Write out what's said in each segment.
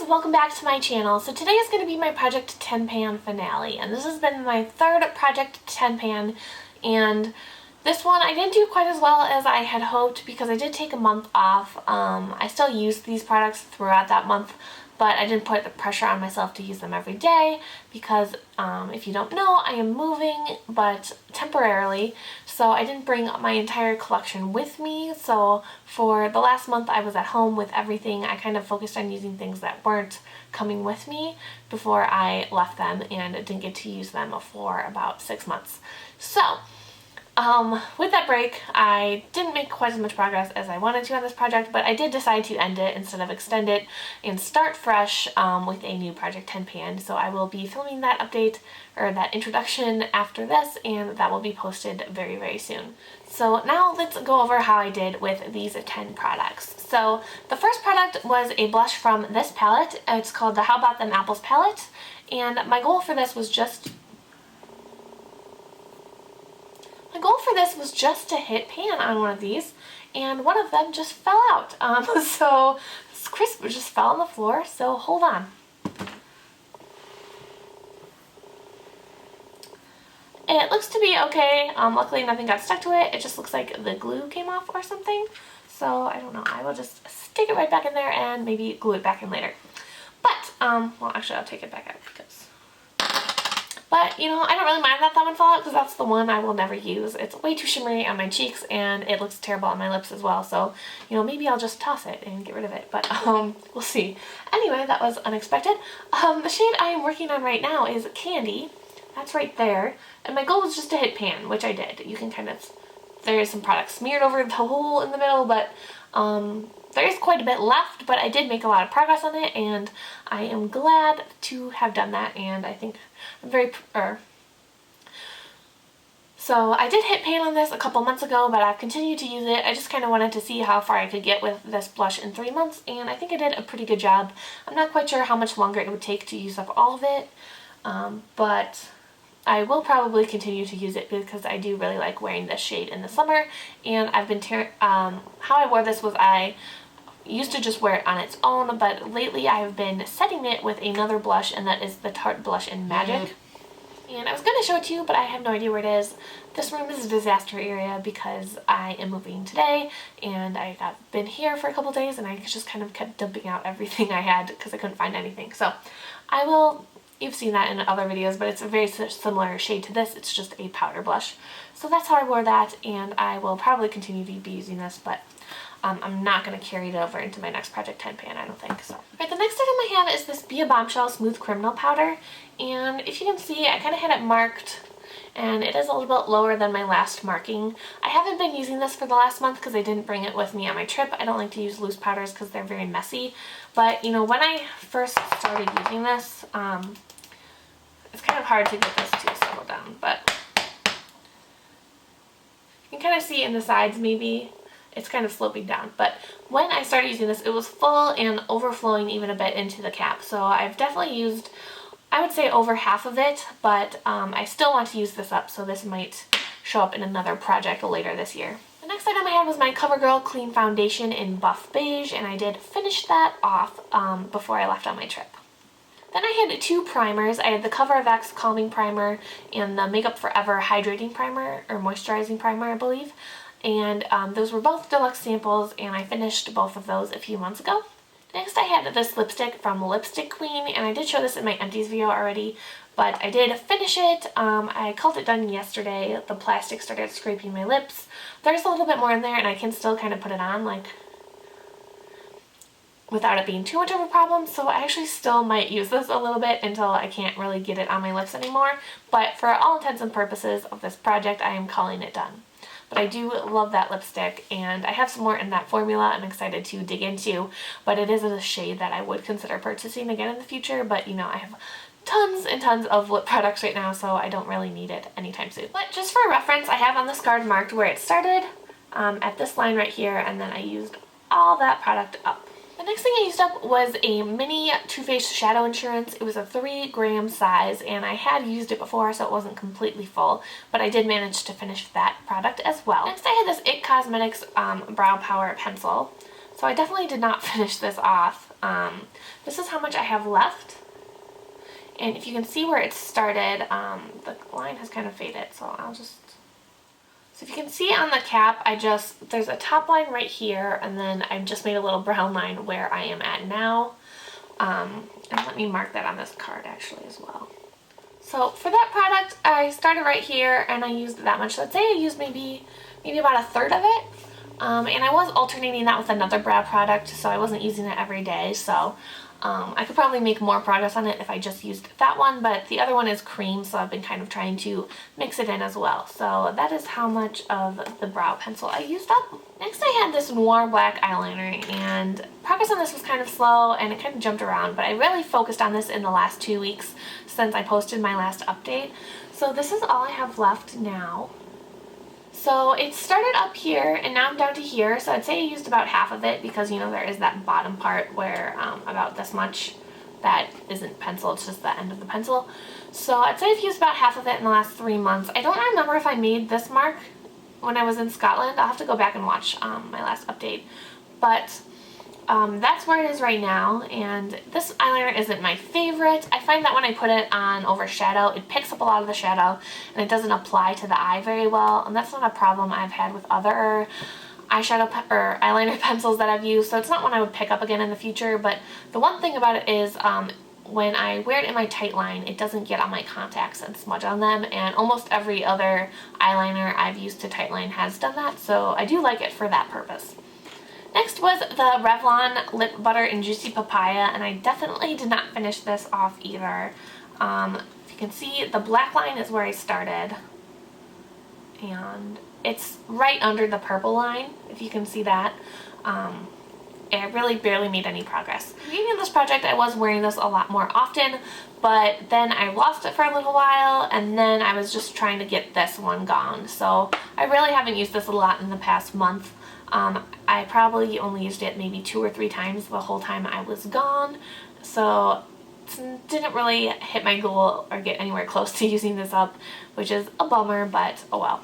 welcome back to my channel. So today is going to be my Project 10 Pan finale, and this has been my third Project 10 Pan, and this one I didn't do quite as well as I had hoped because I did take a month off. I still used these products throughout that month, but I didn't put the pressure on myself to use them every day because if you don't know, I am moving, but temporarily, so I didn't bring my entire collection with me. So for the last month I was at home with everything. I kind of focused on using things that weren't coming with me before I left them, and didn't get to use them for about 6 months. So with that break, I didn't make quite as much progress as I wanted to on this project, but I did decide to end it instead of extend it and start fresh with a new Project 10 Pan. So I will be filming that update, or that introduction, after this, and that will be posted very, very soon. So now let's go over how I did with these 10 products. So the first product was a blush from this palette. It's called the How About Them Apples palette, and my goal for this was just to hit pan on one of these, and one of them just fell out. So this crisp just fell on the floor, so hold on. It looks to be okay. Luckily nothing got stuck to it. It just looks like the glue came off or something. So I don't know. I will just stick it right back in there and maybe glue it back in later. But, well actually I'll take it back out because... But, you know, I don't really mind that one fell out because that's the one I will never use. It's way too shimmery on my cheeks and it looks terrible on my lips as well. So, you know, maybe I'll just toss it and get rid of it. But, we'll see. Anyway, that was unexpected. The shade I am working on right now is Candy. That's right there. And my goal was just to hit pan, which I did. You can kind of... There's some product smeared over the hole in the middle, but there is quite a bit left, but I did make a lot of progress on it, and I am glad to have done that, and I think I'm very... So I did hit pan on this a couple months ago, but I've continued to use it. I just kind of wanted to see how far I could get with this blush in 3 months, and I think I did a pretty good job. I'm not quite sure how much longer it would take to use up all of it, but I will probably continue to use it because I do really like wearing this shade in the summer, and I've been how I wore this was I used to just wear it on its own, but lately I have been setting it with another blush, and that is the Tarte blush in Magic. And I was going to show it to you, but I have no idea where it is. This room is a disaster area because I am moving today, and I have been here for a couple days, and I just kind of kept dumping out everything I had because I couldn't find anything. So I will... You've seen that in other videos, but it's a very similar shade to this. It's just a powder blush. So that's how I wore that, and I will probably continue to be using this, but I'm not going to carry it over into my next Project 10 Pan, I don't think. So, right, the next item I have is this Bombshell Smooth Criminal powder, and if you can see, I kind of had it marked, and it is a little bit lower than my last marking. I haven't been using this for the last month because I didn't bring it with me on my trip. I don't like to use loose powders because they're very messy, but you know, when I first started using this, it's kind of hard to get this to settle down, but you can kind of see in the sides maybe it's kind of sloping down. But when I started using this, it was full and overflowing even a bit into the cap. So I've definitely used, I would say, over half of it, but I still want to use this up, so this might show up in another project later this year. The next item I had was my CoverGirl Clean Foundation in Buff Beige, and I did finish that off before I left on my trip. Then I had 2 primers. I had the Cover FX Calming Primer and the Makeup Forever Hydrating Primer, or Moisturizing Primer, I believe. And those were both deluxe samples, and I finished both of those a few months ago. Next I had this lipstick from Lipstick Queen, and I did show this in my empties video already, but I did finish it. I called it done yesterday. The plastic started scraping my lips. There's a little bit more in there, and I can still kind of put it on, like, without it being too much of a problem, so I actually still might use this a little bit until I can't really get it on my lips anymore, but for all intents and purposes of this project, I am calling it done. But I do love that lipstick, and I have some more in that formula I'm excited to dig into, but it is a shade that I would consider purchasing again in the future, but you know, I have tons and tons of lip products right now, so I don't really need it anytime soon. But just for reference, I have on this card marked where it started, at this line right here, and then I used all that product up. The next thing I used up was a mini Too Faced Shadow Insurance. It was a 3-gram size, and I had used it before, so it wasn't completely full, but I did manage to finish that product as well. Next I had this IT Cosmetics Brow Power Pencil. So I definitely did not finish this off. This is how much I have left. And if you can see where it started, the line has kind of faded, so I'll just... So if you can see on the cap, there's a top line right here, and then I've just made a little brown line where I am at now. And let me mark that on this card actually as well. So for that product, I started right here and I used that much. So I'd say I used maybe about a third of it. And I was alternating that with another brow product, so I wasn't using it every day. So I could probably make more progress on it if I just used that one, but the other one is cream, so I've been kind of trying to mix it in as well. So that is how much of the brow pencil I used up. Next I had this Noir black eyeliner, and progress on this was kind of slow and it kind of jumped around, but I really focused on this in the last 2 weeks since I posted my last update. So this is all I have left now. So it started up here and now I'm down to here, so I'd say I used about half of it because, you know, there is that bottom part where about this much that isn't pencil, it's just the end of the pencil. So I'd say I've used about half of it in the last 3 months. I don't remember if I made this mark when I was in Scotland. I'll have to go back and watch my last update, but that's where it is right now, and this eyeliner isn't my favorite. I find that when I put it on over shadow, it picks up a lot of the shadow and it doesn't apply to the eye very well, and that's not a problem I've had with other eyeshadow or eyeliner pencils that I've used, so it's not one I would pick up again in the future. But the one thing about it is when I wear it in my tight line, it doesn't get on my contacts and smudge on them, and almost every other eyeliner I've used to tight line has done that, so I do like it for that purpose. Next was the Revlon Lip Butter and Juicy Papaya, and I definitely did not finish this off either. If you can see, the black line is where I started, and it's right under the purple line, if you can see that. I really barely made any progress. Beginning of this project, I was wearing this a lot more often, but then I lost it for a little while, and then I was just trying to get this one gone. So I really haven't used this a lot in the past month. I probably only used it maybe 2 or 3 times the whole time I was gone, so didn't really hit my goal or get anywhere close to using this up, which is a bummer, but oh well.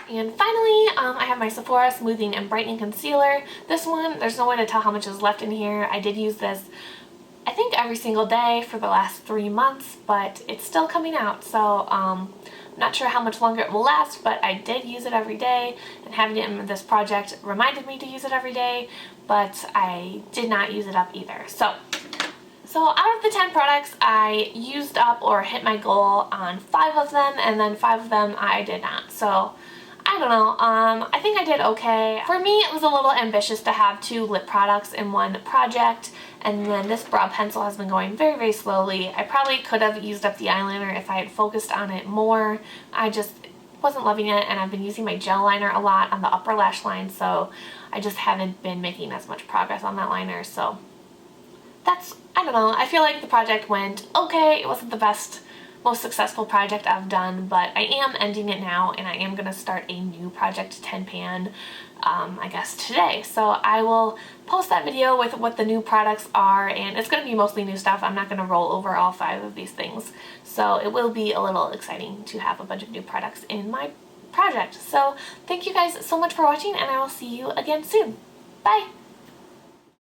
And finally, I have my Sephora Smoothing and Brightening Concealer. This one, there's no way to tell how much is left in here. I did use this, I think, every single day for the last 3 months, but it's still coming out, so I'm not sure how much longer it will last, but I did use it every day, and having it in this project reminded me to use it every day, but I did not use it up either. So out of the 10 products, I used up or hit my goal on 5 of them, and then 5 of them I did not. So I don't know, I think I did okay. For me, it was a little ambitious to have 2 lip products in one project, and then this brow pencil has been going very, very slowly. I probably could have used up the eyeliner if I had focused on it more. I just wasn't loving it, and I've been using my gel liner a lot on the upper lash line, so I just haven't been making as much progress on that liner. So that's, I don't know, I feel like the project went okay. It wasn't the best, most successful project I've done, but I am ending it now, and I am going to start a new project 10 pan I guess today. So I will post that video with what the new products are, and it's going to be mostly new stuff. I'm not going to roll over all 5 of these things, so it will be a little exciting to have a bunch of new products in my project. So thank you guys so much for watching, and I will see you again soon. Bye!